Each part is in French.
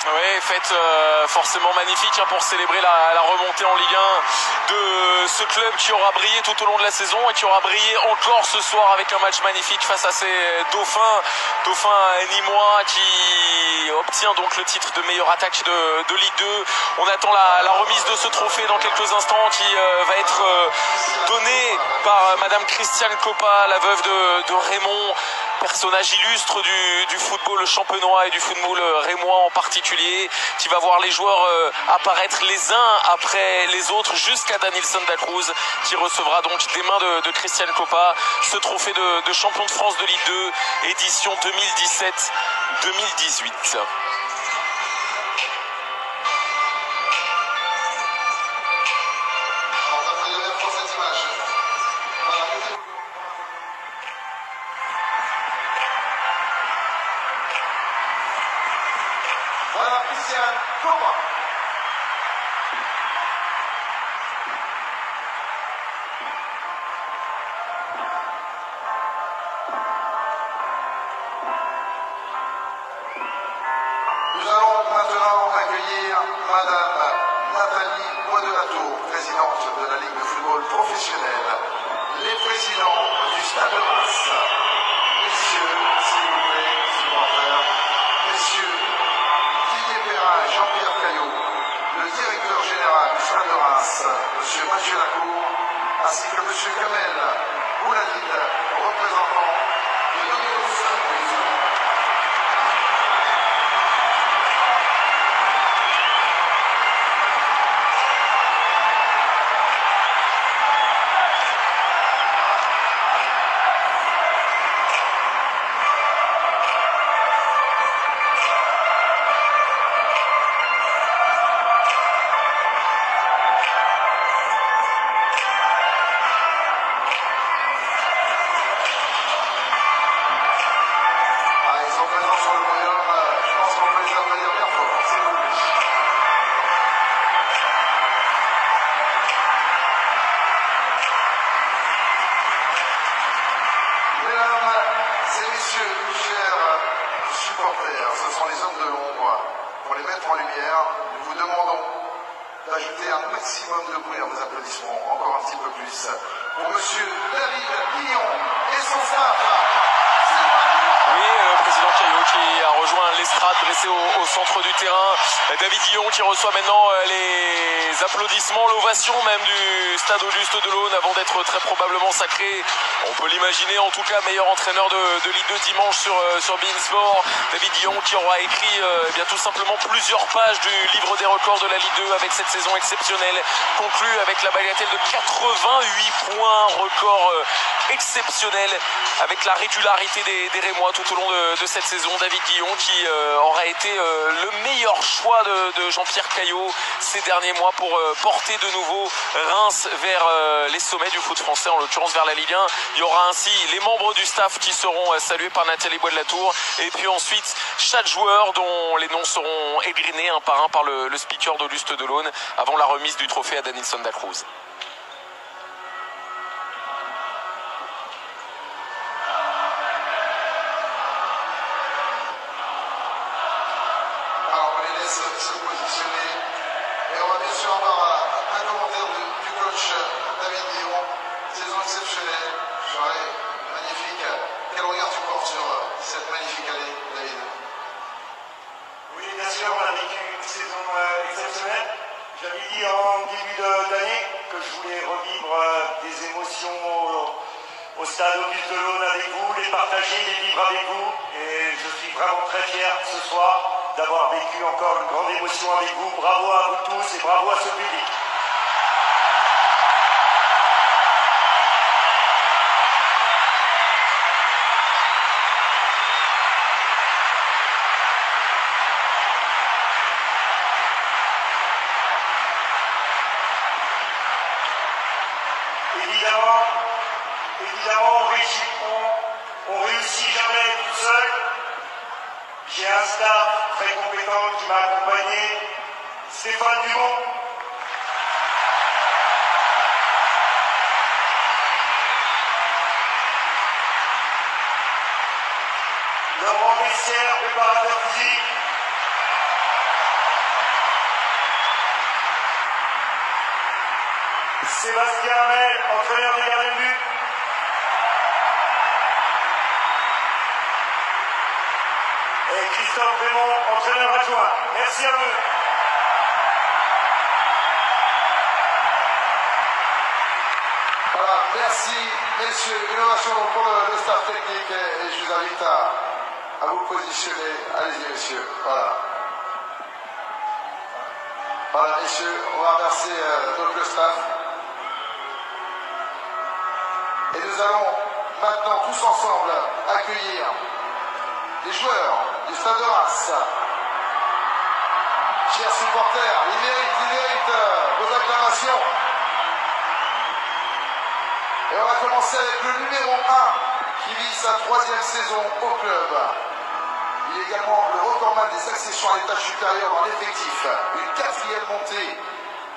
Oui, fête forcément magnifique pour célébrer la remontée en Ligue 1 de ce club qui aura brillé tout au long de la saison et qui aura brillé encore ce soir avec un match magnifique face à ces dauphins nîmois qui obtient donc le titre de meilleure attaque de Ligue 2. On attend la remise de ce trophée dans quelques instants qui va être donnée par Madame Christiane Coppa, la veuve de Raymond, personnage illustre du football champenois et du football rémois en particulier, qui va voir les joueurs apparaître les uns après les autres jusqu'à Denilson Dacruz, qui recevra donc des mains de Christiane Coppa ce trophée de champion de France de Ligue 2 édition 2017-2018. Voilà Christiane Coppa. Nous allons maintenant accueillir Madame Nathalie Bois-de-la-Tour, présidente de la Ligue de football professionnel, les présidents du Stade de Reims. Messieurs, s'il vous plaît, supporters, messieurs, Didier Perrin et Jean-Pierre Caillot, le directeur général du Stade de Reims, M. Mathieu Lacour, ainsi que M. Kamel Bouladid, représentant de Dominos Pizza. Ce sont les hommes de l'ombre. Pour les mettre en lumière, nous vous demandons d'ajouter un maximum de bruit en des applaudissements, encore un petit peu plus, pour Monsieur David Guillon et son staff. Oui, le président Caillot qui a rejoint l'estrade dressée au centre du terrain. David Guillon qui reçoit maintenant les applaudissements, l'ovation même du stade Auguste Delaune avant d'être très probablement sacré. On peut l'imaginer en tout cas meilleur entraîneur de Ligue 2 dimanche sur beIN Sport. David Guillon qui aura écrit bien tout simplement plusieurs pages du livre des records de la Ligue 2 avec cette saison exceptionnelle, conclue avec la bagatelle de 88 points, record exceptionnel avec la régularité des Rémois tout au long de cette saison. David Guillon qui aura été le meilleur choix de Jean-Pierre Caillot ces derniers mois pour porter de nouveau Reims vers les sommets du foot français, en l'occurrence vers la Ligue 1. Il y aura ainsi les membres du staff qui seront salués par Nathalie Bois-de-la-Tour et puis ensuite chaque joueur dont les noms seront égrenés un par un par le speaker d'Auguste Delaune avant la remise du trophée à Denilson Dacruz. Se positionner et on va bien sûr avoir un commentaire du coach David Guillon. Saison exceptionnelle, soirée magnifique. Quel regard tu portes sur cette magnifique année, David? Oui, bien sûr, on a vécu une saison exceptionnelle. J'avais dit en début d'année que je voulais revivre des émotions au stade Auguste Delaune avec vous, les partager, les vivre avec vous. Et je suis vraiment très fier ce soir d'avoir vécu encore une grande émotion avec vous. Bravo à vous tous et bravo à ce public. Évidemment, on réussit jamais tout seul. J'ai un staff très compétent qui m'a accompagné, Stéphane Dumont. Laurent Messière, préparateur physique. Sébastien Hamel, entraîneur des gardiens de but. Et Christophe Raymond, entraîneur adjoint. Merci à vous. Voilà, merci messieurs. Une ovation pour le staff technique et je vous invite à vous positionner. Allez-y messieurs. Voilà. Voilà messieurs, on va remercier donc le staff. Et nous allons maintenant tous ensemble accueillir les joueurs du Stade de Reims. Chers supporters, ils méritent vos acclamations. Et on va commencer avec le numéro 1 qui vit sa 3e saison au club. Il est également le recordman des accessions à l'étage supérieur dans l'effectif. Une 4e montée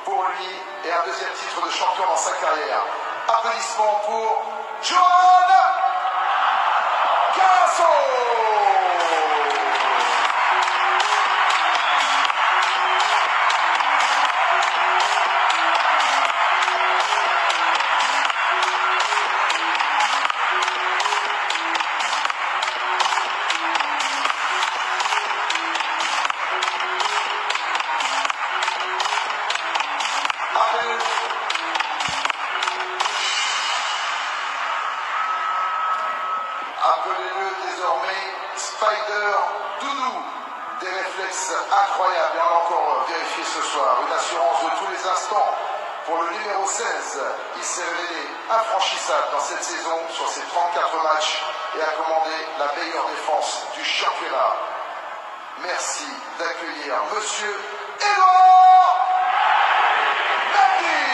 pour lui et un 2e titre de champion dans sa carrière. Applaudissements pour Johan Carasso. Appelez-le désormais Spider Doudou. Des réflexes incroyables, et on l'a encore vérifié ce soir. Une assurance de tous les instants pour le numéro 16. Il s'est révélé infranchissable dans cette saison sur ses 34 matchs et a commandé la meilleure défense du championnat. Merci d'accueillir Monsieur Édouard Mendy.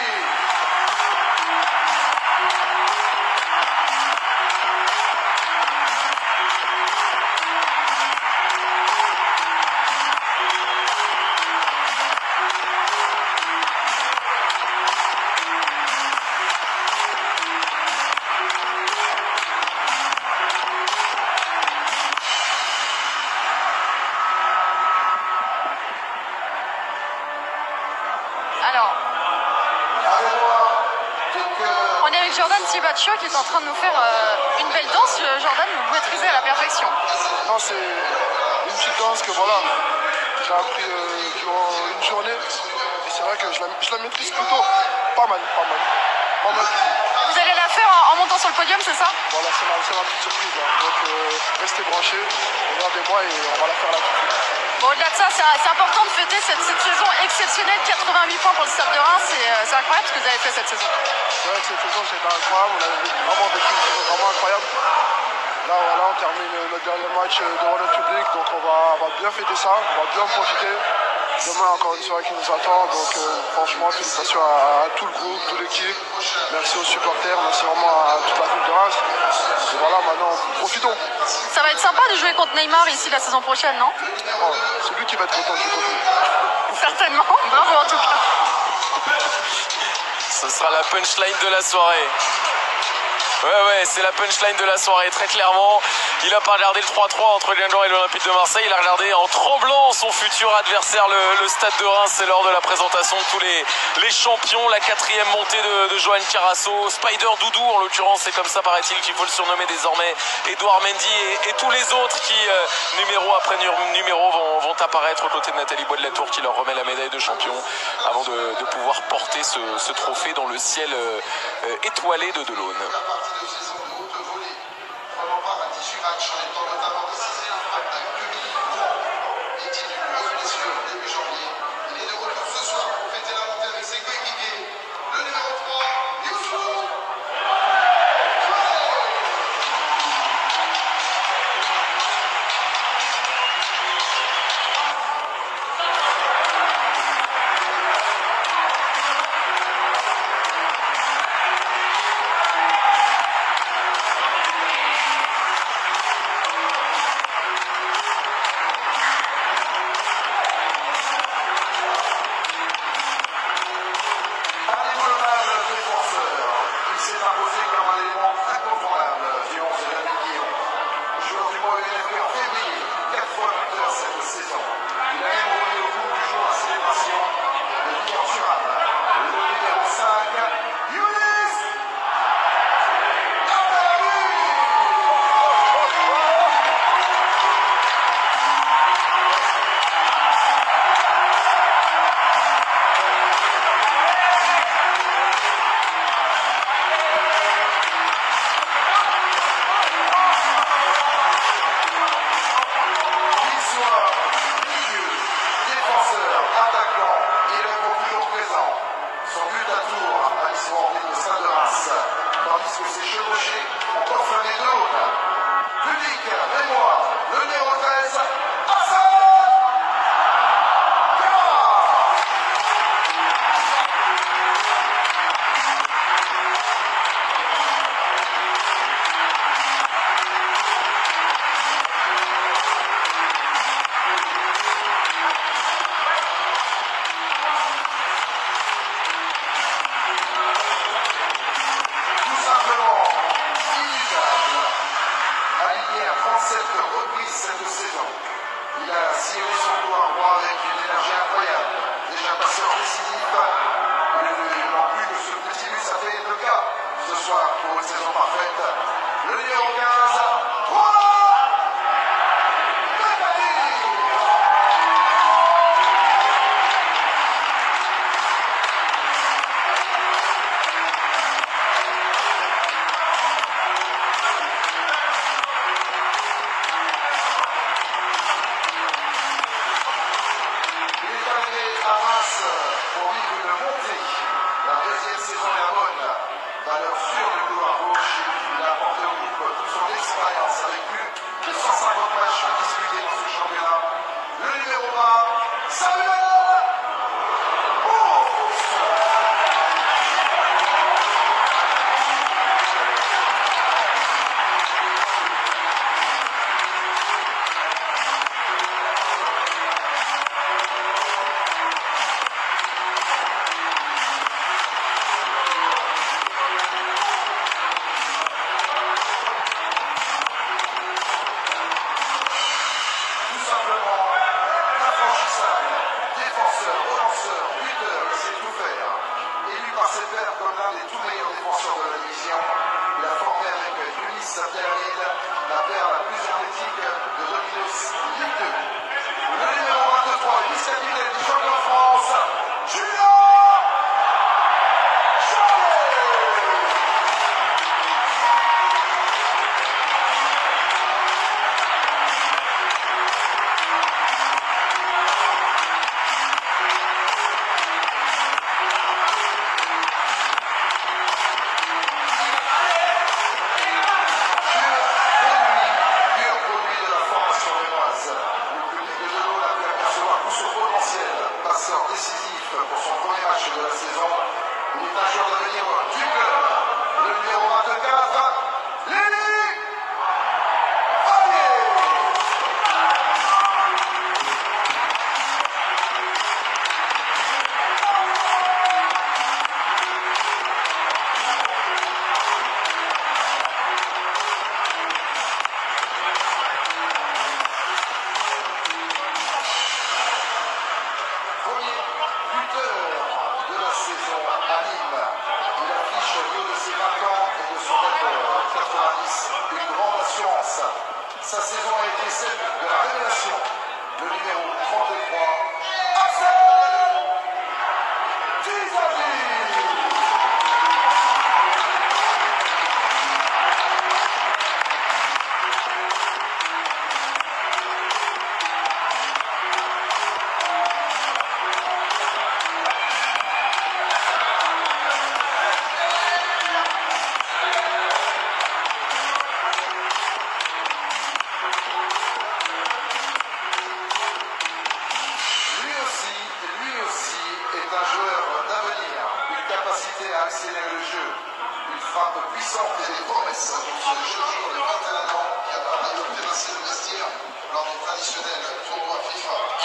On est avec Jordan Sibaccio qui est en train de nous faire une belle danse. Jordan, vous maîtrisez à la perfection. Non, c'est une petite danse que voilà, j'ai appris durant une journée. Et c'est vrai que je la maîtrise plutôt pas mal. Vous allez la faire en montant sur le podium, c'est ça? Voilà, c'est ma petite surprise là. Donc restez branchés, regardez-moi et on va la faire là tout de suite. Bon, au-delà de ça, c'est important de fêter cette saison exceptionnelle, 88 points pour le Stade de Reims, c'est incroyable ce que vous avez fait cette saison. C'est vrai que cette saison c'était incroyable, on a vraiment vécu une saison vraiment incroyable. Là voilà, on termine notre dernier match devant notre public, donc on va bien fêter ça, on va bien en profiter. Demain encore une soirée qui nous attend, donc franchement félicitations à tout le groupe, toute l'équipe, merci aux supporters, merci vraiment à toute la ville de Reims. Et voilà, maintenant profitons. Ça va être sympa de jouer contre Neymar ici la saison prochaine, non? Oh, c'est lui qui va être content de jouer contre lui. Certainement, bravo en tout cas. Ce sera la punchline de la soirée. Ouais, c'est la punchline de la soirée, très clairement. Il n'a pas regardé le 3-3 entre Guingamp et l'Olympique de Marseille. Il a regardé en tremblant son futur adversaire, le Stade de Reims. C'est lors de la présentation de tous les champions. La 4e montée de Johan Carasso. Spider Doudou, en l'occurrence, c'est comme ça, paraît-il, qu'il faut le surnommer désormais. Édouard Mendy et tous les autres qui, numéro après numéro, vont apparaître aux côtés de Nathalie Bois de la Tour qui leur remet la médaille de champion avant de pouvoir porter ce trophée dans le ciel étoilé de Delaune. De saison de haute volée, prenant part à 18 matchs en étant notamment décisif à demi-tour. Victime d'une grosse blessure début janvier, il est de retour ce soir pour fêter la montée avec ses coéquipiers. Le numéro 3, Youssouf.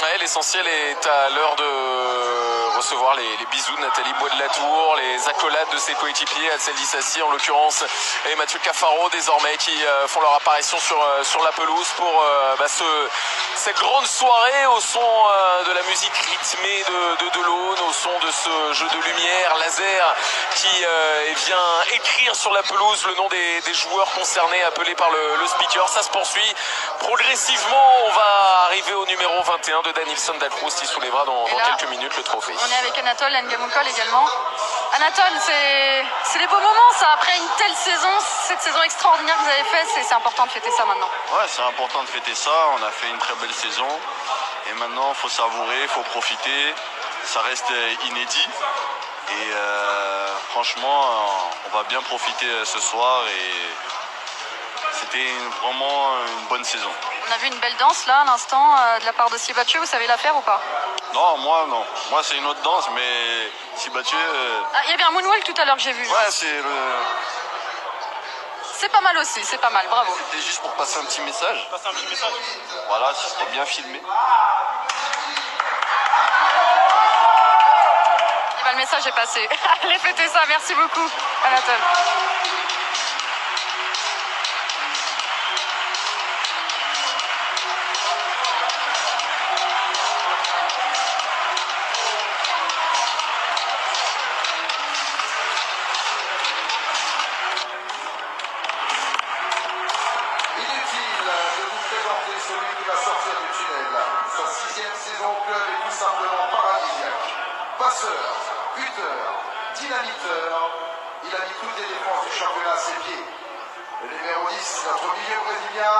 Ouais, l'essentiel est à l'heure de recevoir les bisous de Nathalie Bois de la Tour, les accolades de ses coéquipiers, Axel Dissassi en l'occurrence, et Mathieu Cafaro désormais, qui font leur apparition sur la pelouse pour cette grande soirée au son de la musique rythmée de l'Aune, au son de ce jeu de lumière laser qui vient écrire sur la pelouse le nom des joueurs concernés, appelés par le speaker. Ça se poursuit progressivement. On va arriver au numéro 21 de Danilson Dalcrouz qui soulèvera dans quelques minutes le trophée. On est avec Anatole Ngamoukol également. Anatole, c'est des beaux moments ça, après une telle saison, cette saison extraordinaire que vous avez faite, c'est important de fêter ça maintenant. Ouais, c'est important de fêter ça, on a fait une très belle saison et maintenant il faut savourer, il faut profiter, ça reste inédit et franchement on va bien profiter ce soir et c'était vraiment une bonne saison. On a vu une belle danse là à l'instant de la part de Sibathieu, vous savez la faire ou pas? Non, moi c'est une autre danse, mais Sibathieu... Ah, il y a bien un moonwalk tout à l'heure que j'ai vu. Ouais, c'est le... C'est pas mal aussi, c'est pas mal, bravo. C'était juste pour passer un petit message. Voilà, c'était bien filmé. Et ben, le message est passé. Allez fêter ça, merci beaucoup Anatole. Passeur, buteur, dynamiteur, il a mis toutes les défenses du championnat à ses pieds. Le numéro 10, notre milieu brésilien,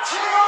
Diego!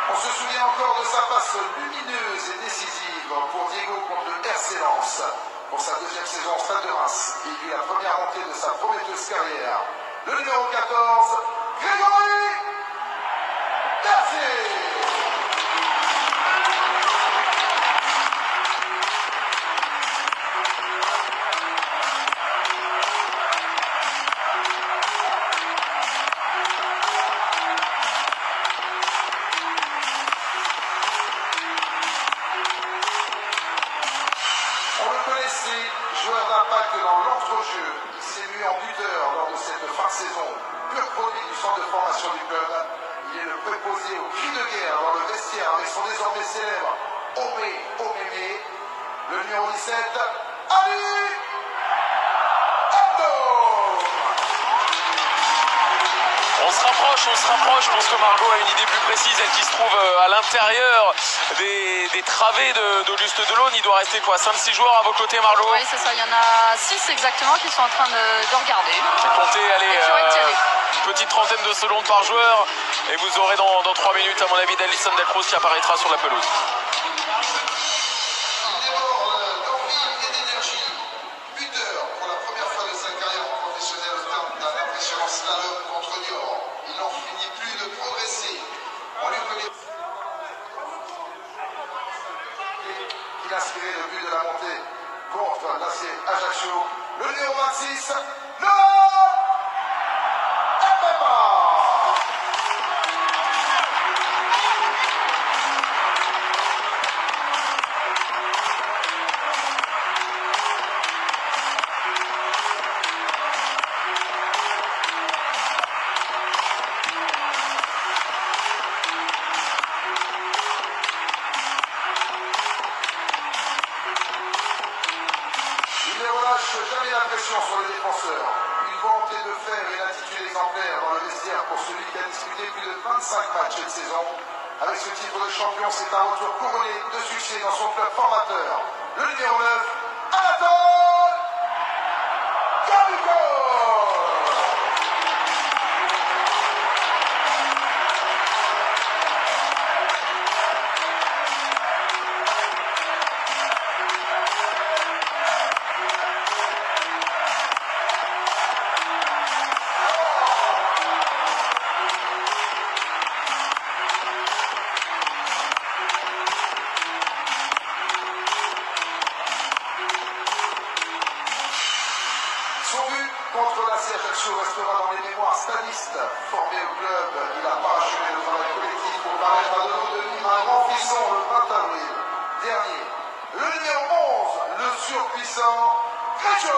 On se souvient encore de sa passe lumineuse et décisive pour Diego contre le RC Lens. Pour sa deuxième saison au Stade de Reims, il vit la première montée de sa prometteuse carrière. Le numéro 14, Grégory Berthier. Joueur d'impact dans l'entrejeu, il s'est mis en buteur lors de cette fin de saison. Pur produit du centre de formation du club. Il est le préposé au cri de guerre dans le vestiaire avec son désormais célèbre Omé Omémé. Le numéro 17, Ali Endo. On se rapproche, je pense que Margot a une idée plus précise, elle qui se trouve à l'intérieur des travées d'Auguste Delaune. Il doit rester quoi, 5-6 joueurs à vos côtés, Margot? Oui, c'est ça, il y en a 6 exactement qui sont en train de regarder. Comptez, allez, une petite trentaine de secondes par joueur, et vous aurez dans 3 minutes, à mon avis, Danilson Dalcrouz qui apparaîtra sur la pelouse. Il a inspiré le but de la montée contre l'AC Ajaccio. Le numéro 26, le Mbemba. Jamais la pression sur le défenseur. Une volonté de faire et une attitude exemplaire dans le vestiaire pour celui qui a disputé plus de 25 matchs cette saison. Avec ce titre de champion, c'est un retour couronné de succès dans son club formateur. Le numéro 9, Anatole Ngamoukol. contre la Ajaccio restera dans les mémoires stadistes. Formé au club, il a parachevé le travail collectif pour permettre à Delon de vivre un grand frisson le 20 avril dernier. Le numéro 11, le surpuissant Cacho.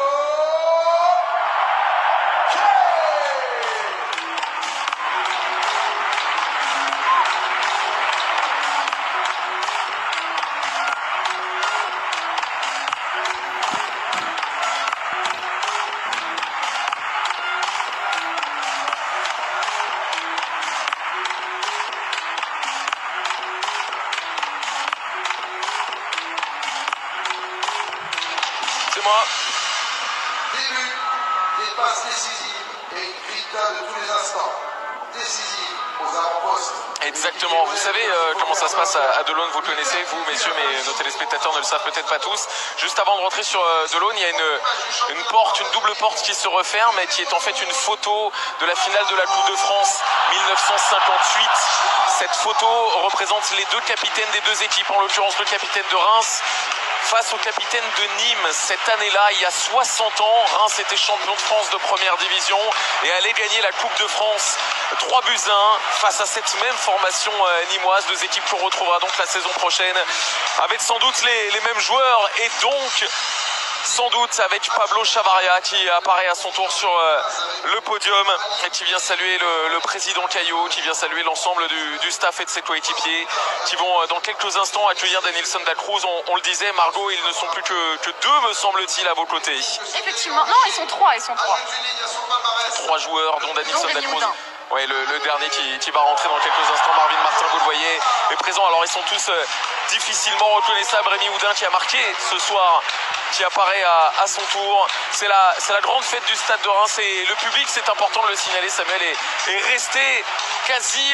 C'est moi. Début, des passes décisives et une grinta de tous les instants. Décisive aux avant-postes. Exactement. Vous savez comment ça se passe à Delaune, vous le connaissez, vous, messieurs, mais nos téléspectateurs ne le savent peut-être pas tous. Juste avant de rentrer sur Delaune, il y a une porte, une double porte qui se referme et qui est en fait une photo de la finale de la Coupe de France 1958. Cette photo représente les deux capitaines des deux équipes, en l'occurrence le capitaine de Reims face au capitaine de Nîmes. Cette année-là, il y a 60 ans, Reims était champion de France de première division et allait gagner la Coupe de France 3-1 face à cette même formation nîmoise. Deux équipes qu'on retrouvera donc la saison prochaine avec sans doute les mêmes joueurs et donc sans doute avec Pablo Chavaria qui apparaît à son tour sur le podium et qui vient saluer le président Caillot, qui vient saluer l'ensemble du staff et de ses coéquipiers qui vont dans quelques instants accueillir Denilson da Cruz. On le disait, Margot, ils ne sont plus que deux, me semble-t-il, à vos côtés. Effectivement, non, ils sont trois. Trois joueurs, dont Denilson da Cruz. Oui, le dernier qui va rentrer dans quelques instants. Marvin Martin, vous le voyez, est présent. Alors ils sont tous difficilement reconnaissables. Rémi Houdin qui a marqué ce soir, qui apparaît à son tour. C'est la grande fête du stade de Reims et le public, c'est important de le signaler, Samuel, est resté quasi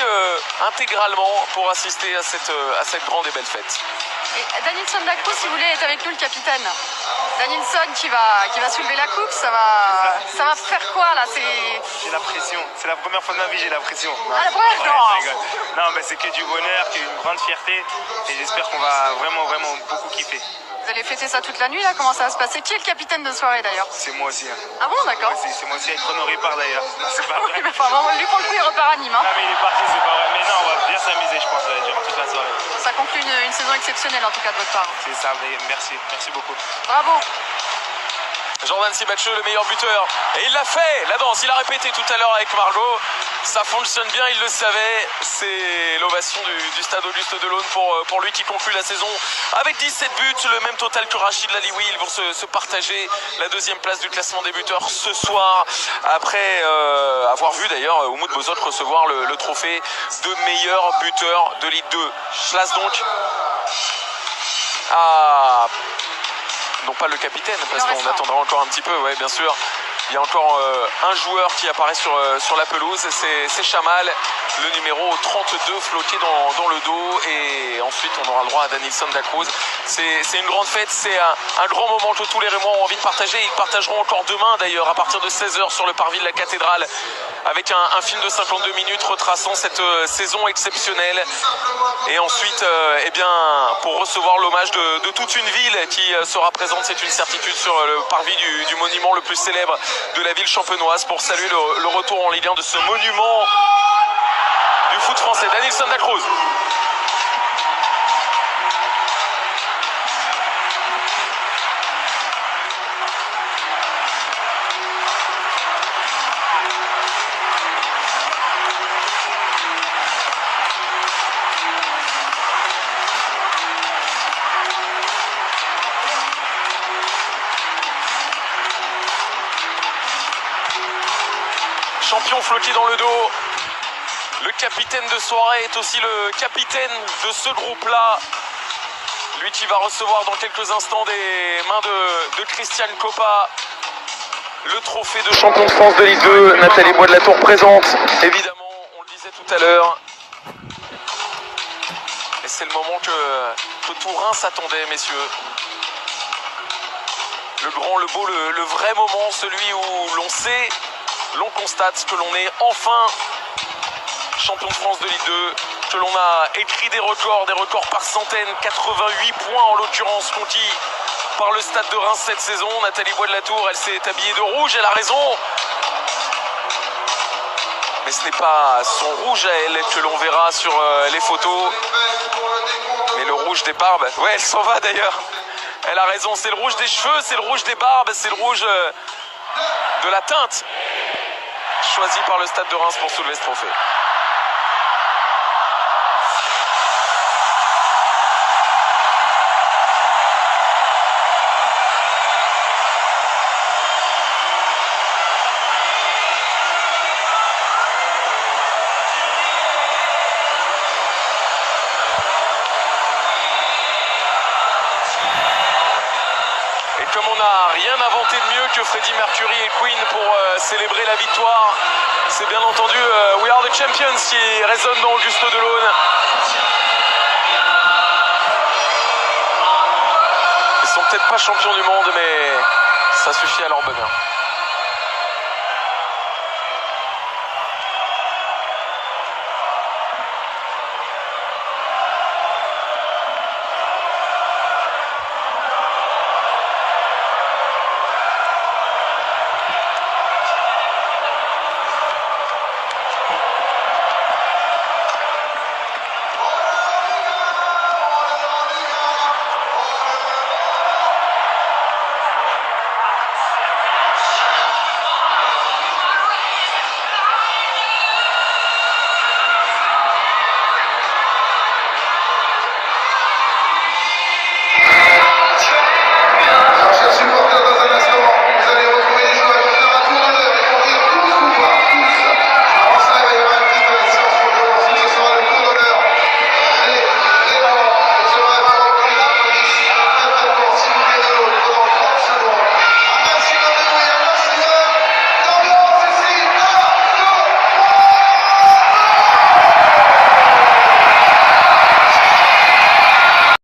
intégralement pour assister à cette grande et belle fête. Et Denilson da Cruz, si vous voulez, est avec nous, le capitaine. Denilson qui va soulever la coupe, ça va faire quoi là? J'ai la pression, c'est la première fois de ma vie, j'ai la pression. Ah, la première? Ouais, non, mais c'est que du bonheur, que une grande fierté et j'espère qu'on va vraiment beaucoup kiffer. Vous allez fêter ça toute la nuit là? Comment ça va se passer? Qui est le capitaine de soirée d'ailleurs? C'est moi aussi. Hein. Ah bon, d'accord. C'est moi aussi avec Renaud Ripard d'ailleurs. Non, c'est pas vrai. Enfin, lui pour le coup il repart à Nîmes. Hein. Non mais il est parti, c'est pas vrai. Mais non, on va bien s'amuser je pense durant toute la soirée. Ça conclut une saison exceptionnelle en tout cas de votre part. C'est ça, mais merci beaucoup. Bravo. Jordan Sibacheux, le meilleur buteur. Et il l'a fait, la danse, il a répété tout à l'heure avec Margot. Ça fonctionne bien, il le savait. C'est l'ovation du stade Auguste Delaune pour lui qui conclut la saison avec 17 buts, le même total que Rachid Laliwi. Ils vont se partager la deuxième place du classement des buteurs ce soir, après avoir vu d'ailleurs Oumoud Bozot recevoir le trophée de meilleur buteur de Ligue 2. Place donc à... non pas le capitaine, parce qu'on attendra encore un petit peu, ouais, bien sûr. Il y a encore un joueur qui apparaît sur la pelouse, c'est Chamal, le numéro 32 floqué dans le dos. Et ensuite, on aura le droit à Denilson da Cruz. C'est une grande fête, c'est un grand moment que tous les Rémois ont envie de partager. Ils partageront encore demain, d'ailleurs, à partir de 16h sur le parvis de la cathédrale, avec un film de 52 minutes retraçant cette saison exceptionnelle. Et ensuite, eh bien, pour recevoir l'hommage de toute une ville qui sera présente, c'est une certitude, sur le parvis du monument le plus célèbre de la ville champenoise, pour saluer le retour en Ligue 1 de ce monument du foot français. Denilson da Cruz. Champion floqué dans le dos. Le capitaine de soirée est aussi le capitaine de ce groupe-là. Lui qui va recevoir dans quelques instants des mains de Christian Coppa le trophée de champion de France de Ligue 2. Nathalie Bois de la Tour présente, évidemment, on le disait tout à l'heure. Et c'est le moment que tout Reims s'attendait, messieurs. Le grand, le beau, le vrai moment, celui où l'on sait, l'on constate que l'on est enfin champion de France de Ligue 2, que l'on a écrit des records par centaines, 88 points en l'occurrence conquis par le Stade de Reims cette saison. Nathalie Bois de la Tour, elle s'est habillée de rouge, elle a raison. Mais ce n'est pas son rouge à elle que l'on verra sur les photos, mais le rouge des barbes. Ouais, elle s'en va d'ailleurs. Elle a raison, c'est le rouge des cheveux, c'est le rouge des barbes, c'est le rouge de la teinte choisi par le Stade de Reims pour soulever ce trophée. Comme on n'a rien inventé de mieux que Freddie Mercury et Queen pour célébrer la victoire, c'est bien entendu We Are the Champions qui résonne dans Augusto Delaune. Ils sont peut-être pas champions du monde, mais ça suffit à leur bonheur.